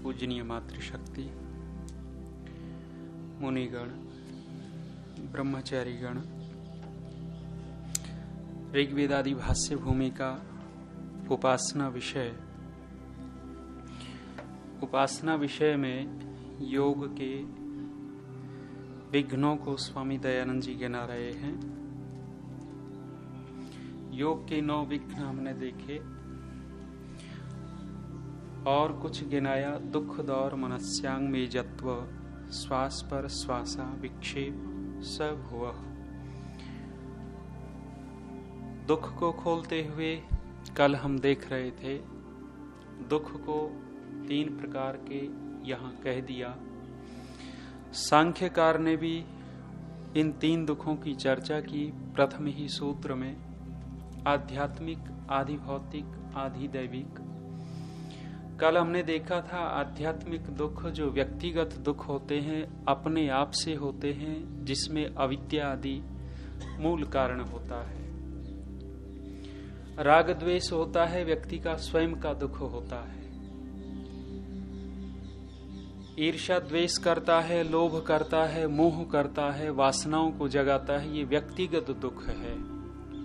पूजनीय मातृशक्ति, मुनिगण, ब्रह्मचारीगण, ऋग्वेदादि भाष्य भूमि का उपासना विषय में योग के विघ्नों को स्वामी दयानंद जी गिना रहे हैं। योग के 9 विघ्न हमने देखे और कुछ गिनाया। दुख दौर मनस्यांग में जत्व, श्वास पर श्वासा विक्षेप सब हुआ। दुख को खोलते हुए कल हम देख रहे थे, दुख को 3 प्रकार के यहाँ कह दिया। सांख्यकार ने भी इन 3 दुखों की चर्चा की प्रथम ही सूत्र में, आध्यात्मिक, आधि भौतिक, आधि दैविक। कल हमने देखा था आध्यात्मिक दुख जो व्यक्तिगत दुख होते हैं, अपने आप से होते हैं, जिसमें अविद्या आदि मूल कारण होता है। राग द्वेष होता है, व्यक्ति का स्वयं का दुख होता है। ईर्ष्या द्वेष करता है, लोभ करता है, मोह करता है, वासनाओं को जगाता है, ये व्यक्तिगत दुख है।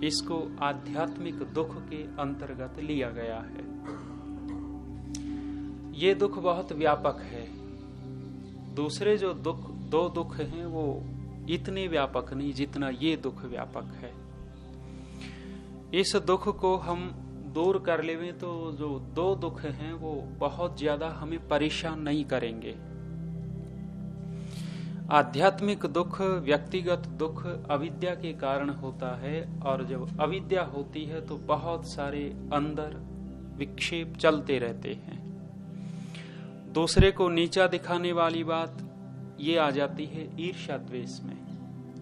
इसको आध्यात्मिक दुख के अंतर्गत लिया गया है। ये दुख बहुत व्यापक है। दूसरे जो दो दुख हैं वो इतने व्यापक नहीं जितना ये दुख व्यापक है। इस दुख को हम दूर कर लेवें तो जो 2 दुख हैं वो बहुत ज्यादा हमें परेशान नहीं करेंगे। आध्यात्मिक दुख, व्यक्तिगत दुख अविद्या के कारण होता है, और जब अविद्या होती है तो बहुत सारे अंदर विक्षेप चलते रहते हैं। दूसरे को नीचा दिखाने वाली बात ये आ जाती है ईर्ष्या द्वेष में।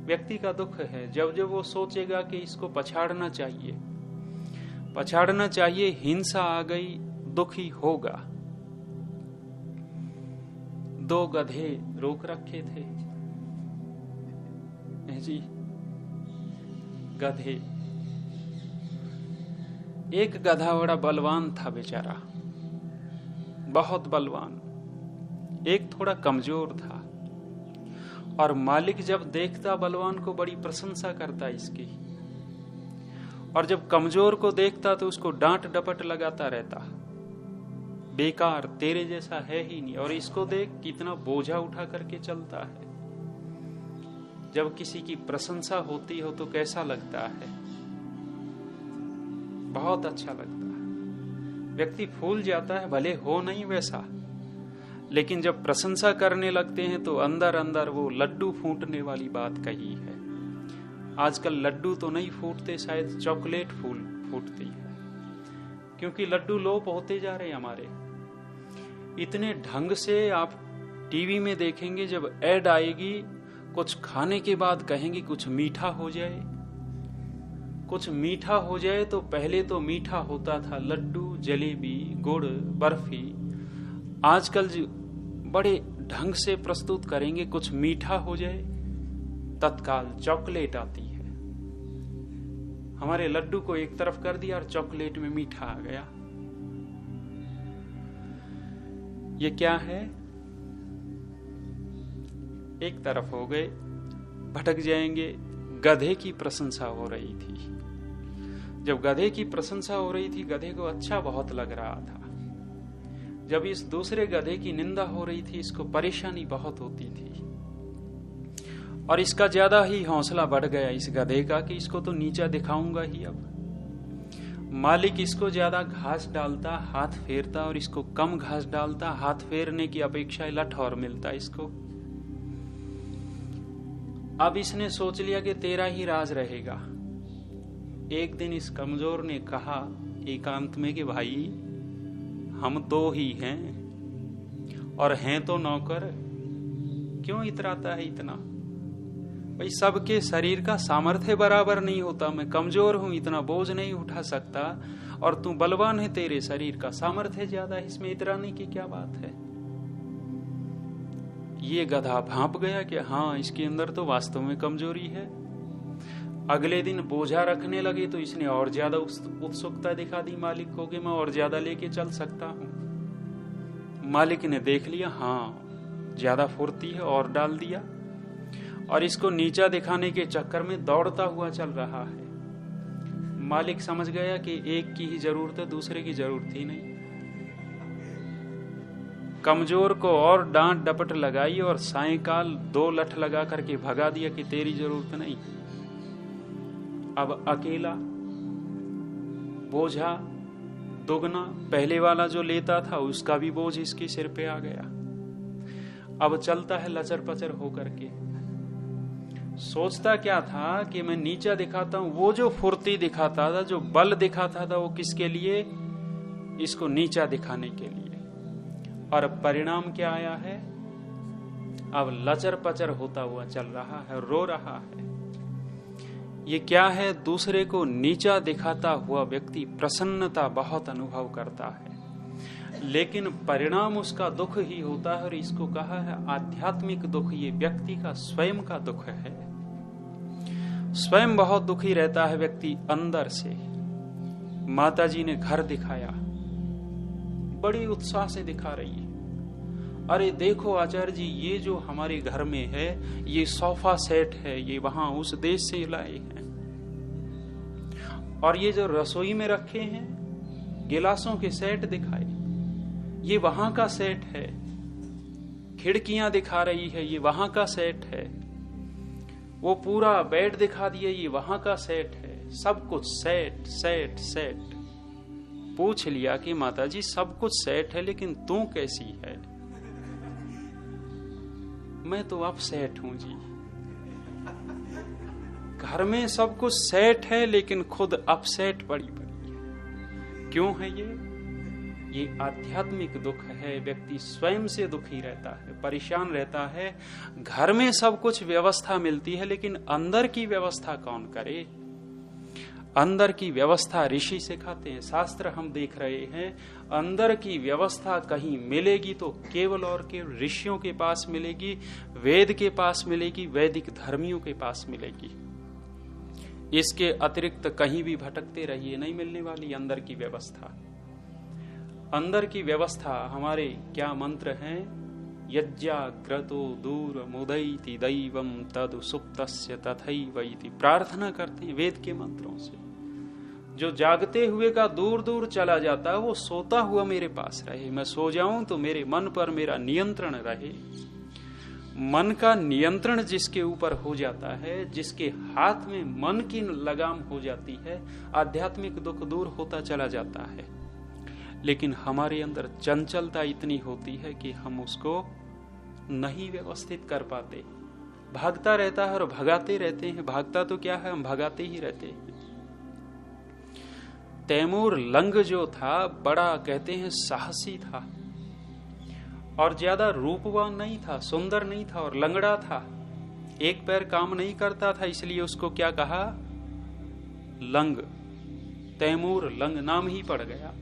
व्यक्ति का दुख है, जब जब वो सोचेगा कि इसको पछाड़ना चाहिए, हिंसा आ गई, दुखी होगा। 2 गधे रोक रखे थे जी, गधे। एक गधा बड़ा बलवान था बेचारा, बहुत बलवान। एक थोड़ा कमजोर था, और मालिक जब देखता बलवान को बड़ी प्रशंसा करता इसकी, और जब कमजोर को देखता तो उसको डांट डपट लगाता रहता, बेकार, तेरे जैसा है ही नहीं। और इसको देख कितना बोझा उठा करके चलता है। जब किसी की प्रशंसा होती हो तो कैसा लगता है? बहुत अच्छा लगता है। व्यक्ति फूल जाता है, भले हो नहीं वैसा, लेकिन जब प्रशंसा करने लगते हैं तो अंदर अंदर वो लड्डू फूटने वाली बात कही है। आजकल लड्डू तो नहीं फूटते, शायद चॉकलेट फूटती है, क्योंकि लड्डू लोप होते जा रहे हैं हमारे। इतने ढंग से आप टीवी में देखेंगे, जब ऐड आएगी कुछ खाने के बाद कहेंगे कुछ मीठा हो जाए, कुछ मीठा हो जाए। तो पहले तो मीठा होता था लड्डू, जलेबी, गुड़, बर्फी। आजकल जो बड़े ढंग से प्रस्तुत करेंगे कुछ मीठा हो जाए, तत्काल चॉकलेट आती है। हमारे लड्डू को एक तरफ कर दिया और चॉकलेट में मीठा आ गया। ये क्या है? एक तरफ हो गए, भटक जाएंगे। गधे की प्रशंसा हो रही थी। जब गधे की प्रशंसा हो रही थी, गधे को अच्छा बहुत लग रहा था। जब इस दूसरे गधे की निंदा हो रही थी, इसको परेशानी बहुत होती थी, और इसका ज्यादा ही हौसला बढ़ गया इस गधे का कि इसको तो नीचा दिखाऊंगा ही। अब मालिक इसको ज्यादा घास डालता, हाथ फेरता, और इसको कम घास डालता, हाथ फेरने की अपेक्षा लठ और मिलता इसको। अब इसने सोच लिया कि तेरा ही राज रहेगा। एक दिन इस कमजोर ने कहा एकांत में कि भाई, हम 2 ही हैं, और हैं तो नौकर, क्यों इतराता है इतना? भाई, सबके शरीर का सामर्थ्य बराबर नहीं होता। मैं कमजोर हूं, इतना बोझ नहीं उठा सकता, और तू बलवान है, तेरे शरीर का सामर्थ्य ज्यादा है, इसमें इतराने की क्या बात है? ये गधा भांप गया कि हाँ, इसके अंदर तो वास्तव में कमजोरी है। अगले दिन बोझा रखने लगे तो इसने और ज्यादा उत्सुकता दिखा दी मालिक को कि मैं और ज्यादा लेके चल सकता हूं। मालिक ने देख लिया, हाँ ज्यादा फुर्ती है, और डाल दिया, और इसको नीचा दिखाने के चक्कर में दौड़ता हुआ चल रहा है। मालिक समझ गया कि एक की ही जरूरत है, दूसरे की जरूरत ही नहीं। कमजोर को और डांट डपट लगाई और सायंकाल 2 लठ लगा करके भगा दिया कि तेरी जरूरत नहीं। अब अकेला बोझा दुगना, पहले वाला जो लेता था उसका भी बोझ इसके सिर पे आ गया। अब चलता है लचर पचर होकर के। सोचता क्या था कि मैं नीचा दिखाता हूं, वो जो फुर्ती दिखाता था, जो बल दिखाता था, वो किसके लिए? इसको नीचा दिखाने के लिए। और परिणाम क्या आया है? अब लचर पचर होता हुआ चल रहा है, रो रहा है। ये क्या है? दूसरे को नीचा दिखाता हुआ व्यक्ति प्रसन्नता बहुत अनुभव करता है, लेकिन परिणाम उसका दुख ही होता है। और इसको कहा है आध्यात्मिक दुख। ये व्यक्ति का स्वयं का दुख है। स्वयं बहुत दुखी रहता है व्यक्ति अंदर से। माताजी ने घर दिखाया, बड़ी उत्साह से दिखा रही है, अरे देखो आचार्य जी, ये जो हमारे घर में है ये सोफा सेट है, ये वहां उस देश से लाए हैं। और ये जो रसोई में रखे हैं गिलासों के सेट दिखाए, ये वहां का सेट है। खिड़कियां दिखा रही है, ये वहां का सेट है। वो पूरा बेड दिखा दिया, ये वहां का सेट है। सब कुछ सेट सेट सेट। पूछ लिया कि माताजी सब कुछ सेट है, लेकिन तू कैसी है? मैं तो अपसेट हूं जी। घर में सब कुछ सेट है, लेकिन खुद अपसेट पड़ी है। क्यों है ये आध्यात्मिक दुख है। व्यक्ति स्वयं से दुखी रहता है, परेशान रहता है। घर में सब कुछ व्यवस्था मिलती है, लेकिन अंदर की व्यवस्था कौन करे? अंदर की व्यवस्था ऋषि सिखाते हैं, शास्त्र हम देख रहे हैं। अंदर की व्यवस्था कहीं मिलेगी तो केवल और केवल ऋषियों के पास मिलेगी, वेद के पास मिलेगी, वैदिक धर्मियों के पास मिलेगी। इसके अतिरिक्त कहीं भी भटकते रहिए, नहीं मिलने वाली अंदर की व्यवस्था। अंदर की व्यवस्था हमारे क्या मंत्र हैं? यज्ञाग्रतो दूर मुदैति दैवम तद सुप्तस्य तथैव इति। प्रार्थना करते हैं वेद के मंत्रों से। जो जागते हुए का दूर दूर चला जाता है, वो सोता हुआ मेरे पास रहे। मैं सो जाऊं तो मेरे मन पर मेरा नियंत्रण रहे। मन का नियंत्रण जिसके ऊपर हो जाता है, जिसके हाथ में मन की लगाम हो जाती है, आध्यात्मिक दुख दूर होता चला जाता है। लेकिन हमारे अंदर चंचलता इतनी होती है कि हम उसको नहीं व्यवस्थित कर पाते। भागता रहता है और भगाते रहते हैं। भागता तो क्या है, हम भगाते ही रहते हैं। तैमूर लंग जो था, बड़ा कहते हैं साहसी था, और ज्यादा रूपवान नहीं था, सुंदर नहीं था, और लंगड़ा था। एक पैर काम नहीं करता था, इसलिए उसको क्या कहा? लंग। तैमूर लंग नाम ही पड़ गया।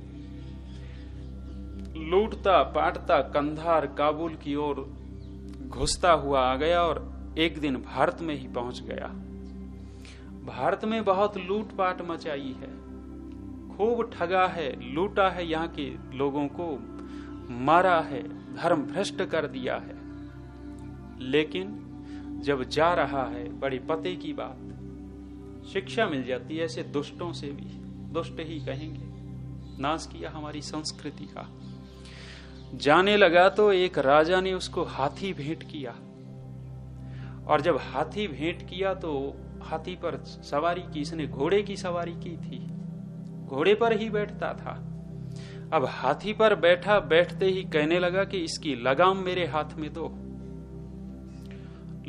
लूटता पाटता कंधार काबुल की ओर घुसता हुआ आ गया, और एक दिन भारत में ही पहुंच गया। भारत में बहुत लूटपाट मचाई है, खूब ठगा है, लूटा है, यहाँ के लोगों को मारा है, धर्म भ्रष्ट कर दिया है। लेकिन जब जा रहा है, बड़ी पते की बात, शिक्षा मिल जाती है ऐसे दुष्टों से भी। दुष्ट ही कहेंगे, नाश किया हमारी संस्कृति का। जाने लगा तो एक राजा ने उसको हाथी भेंट किया, और जब हाथी भेंट किया तो हाथी पर सवारी की। इसने घोड़े की सवारी की थी, घोड़े पर ही बैठता था। अब हाथी पर बैठा, बैठते ही कहने लगा कि इसकी लगाम मेरे हाथ में दो।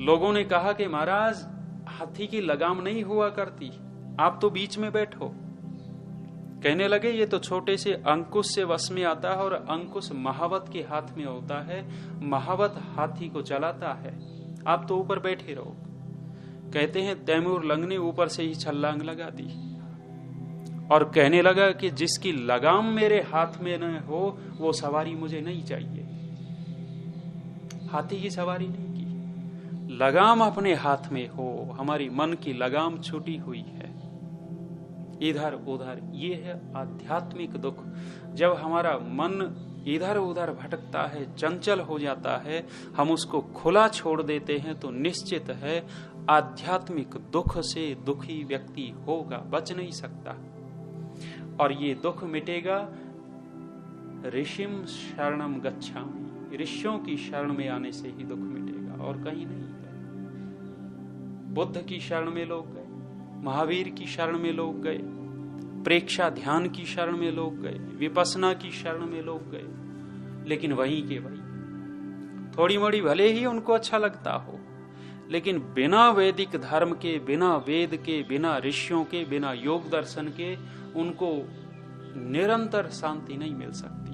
लोगों ने कहा कि महाराज, हाथी की लगाम नहीं हुआ करती, आप तो बीच में बैठो। कहने लगे ये तो छोटे से अंकुश से वश में आता है, और अंकुश महावत के हाथ में होता है। महावत हाथी को चलाता है, आप तो ऊपर बैठे रहो। कहते हैं तैमूर लंग ने ऊपर से ही छलांग लगा दी, और कहने लगा कि जिसकी लगाम मेरे हाथ में न हो, वो सवारी मुझे नहीं चाहिए। हाथी की सवारी नहीं की, लगाम अपने हाथ में हो। हमारी मन की लगाम छूटी हुई है इधर उधर। ये है आध्यात्मिक दुख। जब हमारा मन इधर उधर भटकता है, चंचल हो जाता है, हम उसको खुला छोड़ देते हैं तो निश्चित है आध्यात्मिक दुख से दुखी व्यक्ति होगा, बच नहीं सकता। और ये दुख मिटेगा ऋषिम शरणम गच्छामि, ऋषियों की शरण में आने से ही दुख मिटेगा, और कहीं नहीं है। बुद्ध की शरण में लोग गए, महावीर की शरण में लोग गए, प्रेक्षा ध्यान की शरण में लोग गए, विपස්සना की शरण में लोग गए, लेकिन वहीं के वही थोड़ी मोड़ी भले ही उनको अच्छा लगता हो, लेकिन बिना वैदिक धर्म के, बिना वेद के, बिना ऋषियों के, बिना योग दर्शन के उनको निरंतर शांति नहीं मिल सकती।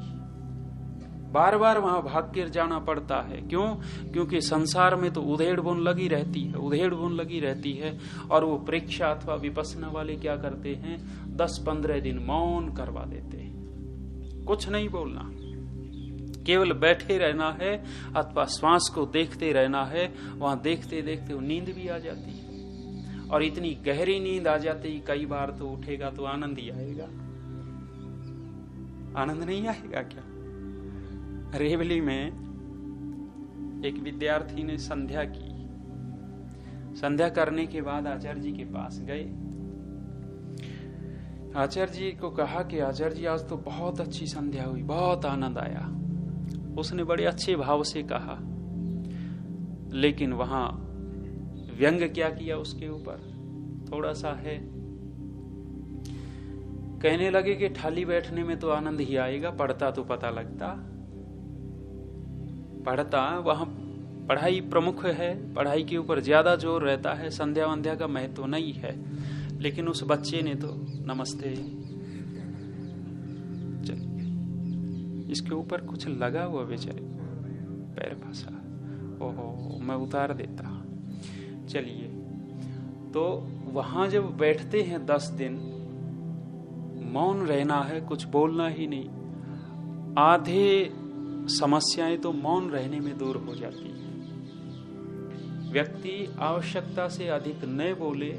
बार बार वहां भाग कर जाना पड़ता है। क्यों? क्योंकि संसार में तो उधेड़ बुन लगी रहती है, उधेड़ बुन लगी रहती है। और वो प्रेक्षा अथवा विपස්සना वाले क्या करते हैं, 10-15 दिन मौन करवा देते हैं, कुछ नहीं बोलना, केवल बैठे रहना है अथवा श्वास को देखते रहना है। वहां देखते देखते वो नींद भी आ जाती है, और इतनी गहरी नींद आ जाती, कई बार तो उठेगा तो आनंद ही आएगा। आनंद नहीं आएगा क्या? रेवली में एक विद्यार्थी ने संध्या की। संध्या करने के बाद आचार्य जी के पास गए। आचार्य जी को कहा कि आचार्य जी आज तो बहुत अच्छी संध्या हुई, बहुत आनंद आया। उसने बड़े अच्छे भाव से कहा, लेकिन वहां व्यंग क्या किया उसके ऊपर, थोड़ा सा है। कहने लगे कि ठाली बैठने में तो आनंद ही आएगा, पढ़ता तो पता लगता, पढ़ता वहां पढ़ाई प्रमुख है, पढ़ाई के ऊपर ज्यादा जोर रहता है, संध्या वंध्या का महत्व तो नहीं है। लेकिन उस बच्चे ने तो नमस्ते, चलिए इसके ऊपर कुछ लगा हुआ बेचारे, पैर फंसा, ओहो मैं उतार देता। चलिए, तो वहां जब बैठते हैं 10 दिन, मौन रहना है, कुछ बोलना ही नहीं, आधे समस्याएं तो मौन रहने में दूर हो जाती है। व्यक्ति आवश्यकता से अधिक न बोले,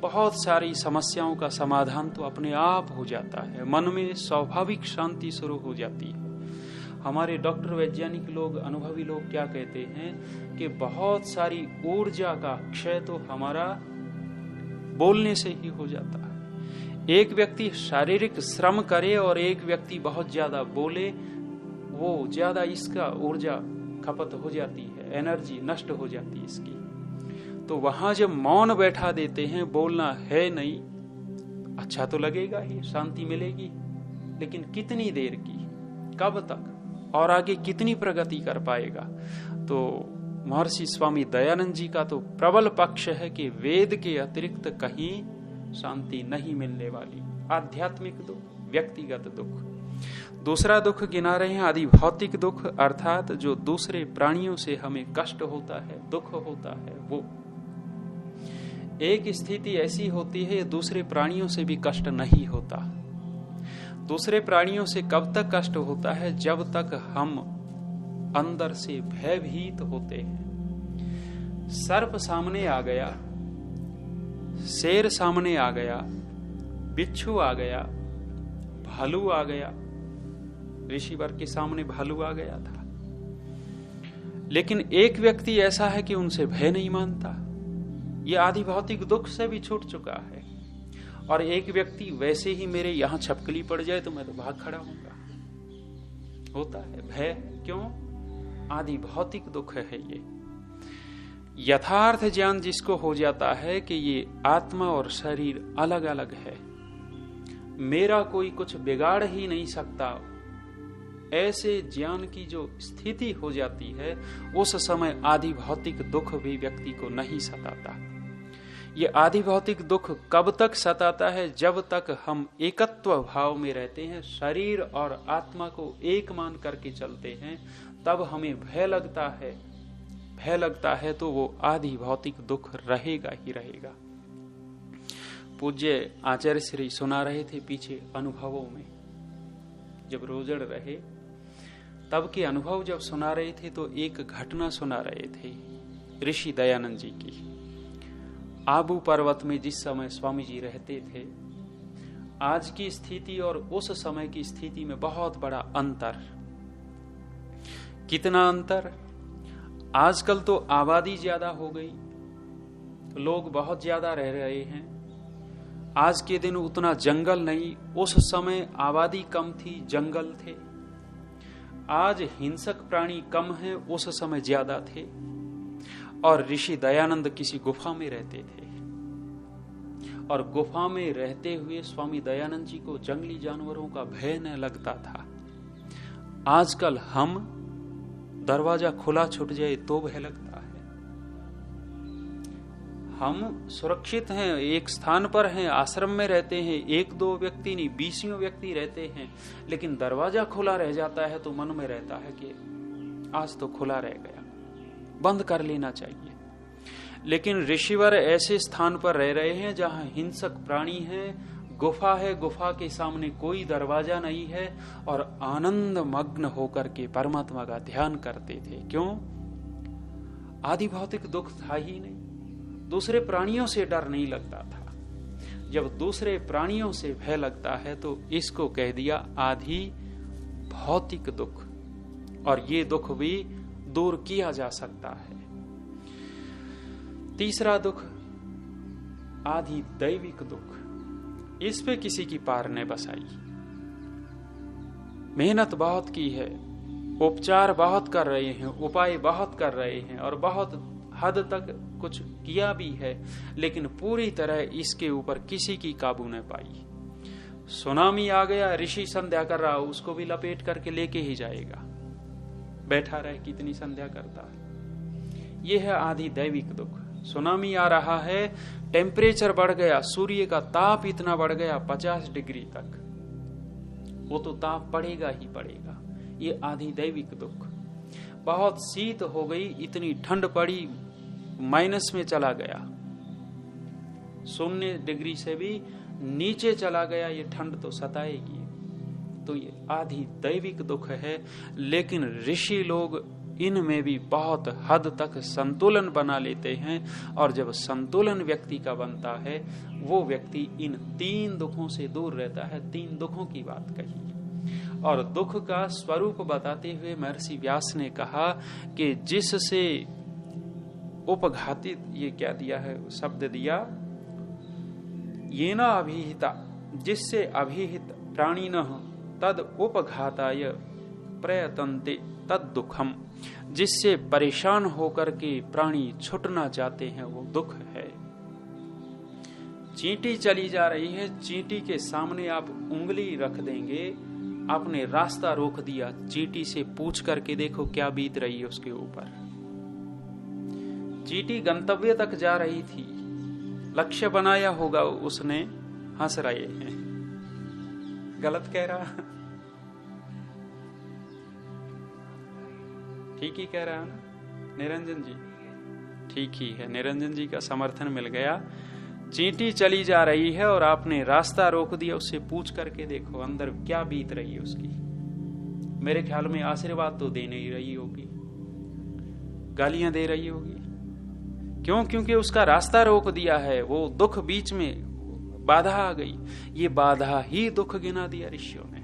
बहुत सारी समस्याओं का समाधान तो अपने आप हो जाता है, मन में स्वाभाविक शांति शुरू हो जाती है। हमारे डॉक्टर, वैज्ञानिक लोग, अनुभवी लोग क्या कहते हैं कि बहुत सारी ऊर्जा का क्षय तो हमारा बोलने से ही हो जाता है। एक व्यक्ति शारीरिक श्रम करे और एक व्यक्ति बहुत ज्यादा बोले, वो ज्यादा इसका ऊर्जा खपत हो जाती है, एनर्जी नष्ट हो जाती है इसकी। तो वहां जब मौन बैठा देते हैं, बोलना है नहीं, अच्छा तो लगेगा ही, शांति मिलेगी, लेकिन कितनी देर की, कब तक, और आगे कितनी प्रगति कर पाएगा। तो महर्षि स्वामी दयानंद जी का तो प्रबल पक्ष है कि वेद के अतिरिक्त कहीं शांति नहीं मिलने वाली। आध्यात्मिक दुख, व्यक्तिगत दुख। दूसरा दुख गिना रहे हैं आदि भौतिक दुख, अर्थात जो दूसरे प्राणियों से हमें कष्ट होता है, दुख होता है। वो एक स्थिति ऐसी होती है, दूसरे प्राणियों से भी कष्ट नहीं होता। दूसरे प्राणियों से कब तक कष्ट होता है, जब तक हम अंदर से भयभीत होते हैं। सर्प सामने आ गया, शेर सामने आ गया, बिच्छू आ गया, भालू आ गया। ऋषिवर के सामने भालू आ गया था, लेकिन एक व्यक्ति ऐसा है कि उनसे भय नहीं मानता, यह आदि भौतिक दुख से भी छूट चुका है। और एक व्यक्ति वैसे ही मेरे यहां छपकली पड़ जाए तो मैं तो भाग खड़ा होऊंगा, होता है भय। क्यों? आदि भौतिक दुख है ये। यथार्थ ज्ञान जिसको हो जाता है कि ये आत्मा और शरीर अलग अलग है, मेरा कोई कुछ बिगाड़ ही नहीं सकता, ऐसे ज्ञान की जो स्थिति हो जाती है, उस समय आदि भौतिक दुख भी व्यक्ति को नहीं सताता। ये आदि भौतिक दुख कब तक सताता है? जब तक हम एकत्व भाव में रहते हैं, शरीर और आत्मा को एक मान करके चलते हैं, तब हमें भय लगता है। भय लगता है तो वो आदि भौतिक दुख रहेगा ही रहेगा। पूज्य आचार्य श्री सुना रहे थे पीछे अनुभवों में, जब रोजड़ रहे तब के अनुभव जब सुना रहे थे, तो एक घटना सुना रहे थे ऋषि दयानंद जी की। आबू पर्वत में जिस समय स्वामी जी रहते थे, आज की स्थिति और उस समय की स्थिति में बहुत बड़ा अंतर। कितना अंतर? आजकल तो आबादी ज्यादा हो गई, लोग बहुत ज्यादा रह रहे हैं। आज के दिन उतना जंगल नहीं, उस समय आबादी कम थी, जंगल थे। आज हिंसक प्राणी कम हैं, उस समय ज्यादा थे। और ऋषि दयानंद किसी गुफा में रहते थे, और गुफा में रहते हुए स्वामी दयानंद जी को जंगली जानवरों का भय न लगता था। आजकल हम दरवाजा खुला छूट जाए तो भय लगता है। हम सुरक्षित हैं, एक स्थान पर हैं, आश्रम में रहते हैं, 1-2 व्यक्ति नहीं 20 व्यक्ति रहते हैं, लेकिन दरवाजा खुला रह जाता है तो मन में रहता है कि आज तो खुला रह गया, बंद कर लेना चाहिए। लेकिन ऋषिवर ऐसे स्थान पर रह रहे हैं जहां हिंसक प्राणी है, गुफा है, गुफा के सामने कोई दरवाजा नहीं है, और आनंद मग्न होकर के परमात्मा का ध्यान करते थे। क्यों? आदि भौतिक दुख था ही नहीं, दूसरे प्राणियों से डर नहीं लगता था। जब दूसरे प्राणियों से भय लगता है तो इसको कह दिया आदि भौतिक दुख, और ये दुख भी दूर किया जा सकता है। तीसरा दुख आदि दैविक दुख, इस पे किसी की पार ने बसाई। मेहनत बहुत की है, उपचार बहुत कर रहे हैं, उपाय बहुत कर रहे हैं, और बहुत हद तक कुछ किया भी है, लेकिन पूरी तरह इसके ऊपर किसी की काबू न पाई। सुनामी आ गया, ऋषि संध्या कर रहा, उसको भी लपेट करके लेके ही जाएगा, बैठा रहे कितनी संध्या करता है। यह है आदि दैविक दुख। सुनामी आ रहा है, टेम्परेचर बढ़ गया, सूर्य का ताप इतना बढ़ गया 50 डिग्री तक, वो तो ताप पड़ेगा ही पड़ेगा। ये आदि दैविक दुख। बहुत शीत हो गई, इतनी ठंड पड़ी, माइनस में चला गया, 0 डिग्री से भी नीचे चला गया, ये ठंड तो सताएगी। तो ये आदि दैविक दुख है। लेकिन ऋषि लोग इनमें भी बहुत हद तक संतुलन बना लेते हैं, और जब संतुलन व्यक्ति का बनता है, वो व्यक्ति इन 3 दुखों से दूर रहता है। 3 दुखों की बात कही, और दुख का स्वरूप बताते हुए महर्षि व्यास ने कहा कि जिससे उपघातित, ये क्या दिया है शब्द दिया, ये ना अभिहिता, जिससे अभिहित प्राणिनः तद उपघाताय प्रयतन्ते तद दुखम, जिससे परेशान होकर के प्राणी छुटना चाहते हैं, वो दुख है। चींटी चली जा रही है, चींटी के सामने आप उंगली रख देंगे, आपने रास्ता रोक दिया, चींटी से पूछ करके देखो क्या बीत रही है उसके ऊपर। चींटी गंतव्य तक जा रही थी, लक्ष्य बनाया होगा उसने, हंस रहे हैं। गलत कह रहा? ठीक ही कह रहा है ना निरंजन जी? ठीक ही है, निरंजन जी का समर्थन मिल गया। चींटी चली जा रही है और आपने रास्ता रोक दिया, उससे पूछ करके देखो अंदर क्या बीत रही है उसकी। मेरे ख्याल में आशीर्वाद तो दे नहीं रही होगी, गालियां दे रही होगी। क्यों? क्योंकि उसका रास्ता रोक दिया है, वो दुख बीच में बाधा आ गई। ये बाधा ही दुख गिना दिया ऋषियों ने।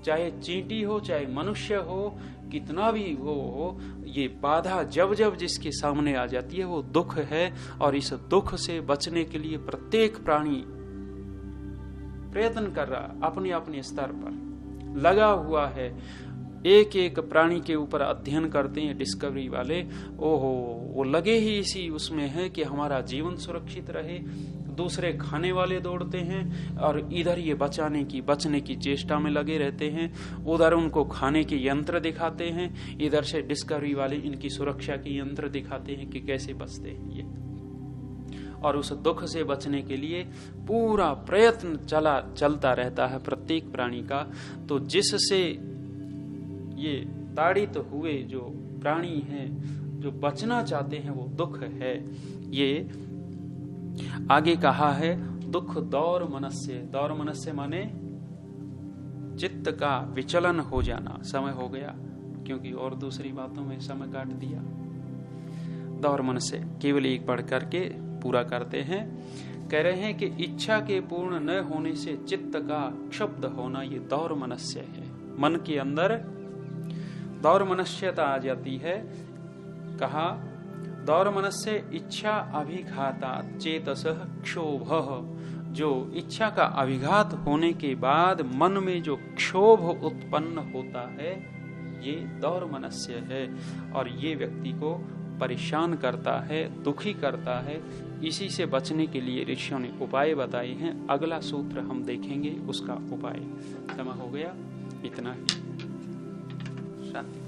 चाहे चींटी हो, चाहे मनुष्य हो, कितना भी वो हो, ये बाधा जब जब जिसके सामने आ जाती है वो दुख है। और इस दुख से बचने के लिए प्रत्येक प्राणी प्रयत्न कर रहा, अपने अपने स्तर पर लगा हुआ है। एक एक प्राणी के ऊपर अध्ययन करते हैं डिस्कवरी वाले, ओहो वो लगे ही इसी उसमें है कि हमारा जीवन सुरक्षित रहे। दूसरे खाने वाले दौड़ते हैं और इधर ये बचने की चेष्टा में लगे रहते हैं। उधर उनको खाने के यंत्र दिखाते हैं, इधर से डिस्कवरी वाले इनकी सुरक्षा के यंत्र दिखाते हैं कि कैसे बचते हैं ये। और उस दुख से बचने के लिए पूरा प्रयत्न चलता रहता है प्रत्येक प्राणी का। तो जिससे ये ताड़ित हुए जो प्राणी हैं, जो बचना चाहते हैं, वो दुख है। ये आगे कहा है दुख दौर मनस्य। दौर मनस्य माने चित्त का विचलन हो जाना। समय हो गया क्योंकि और दूसरी बातों में समय काट दिया। दौर मनस्य केवल एक पढ़ करके पूरा करते हैं। कह रहे हैं कि इच्छा के पूर्ण न होने से चित्त का क्षुब्ध होना ये दौर मनस्य है। मन के अंदर दौर मनस्यता आ जाती है। कहा दौर मनस्य इच्छा अभिघाता चेतसः क्षोभ, जो इच्छा का अभिघात होने के बाद मन में जो क्षोभ उत्पन्न होता है ये दौर मनस्य है और ये व्यक्ति को परेशान करता है, दुखी करता है। इसी से बचने के लिए ऋषियों ने उपाय बताए हैं। अगला सूत्र हम देखेंगे उसका उपाय। समय हो गया, इतना ही। शांति।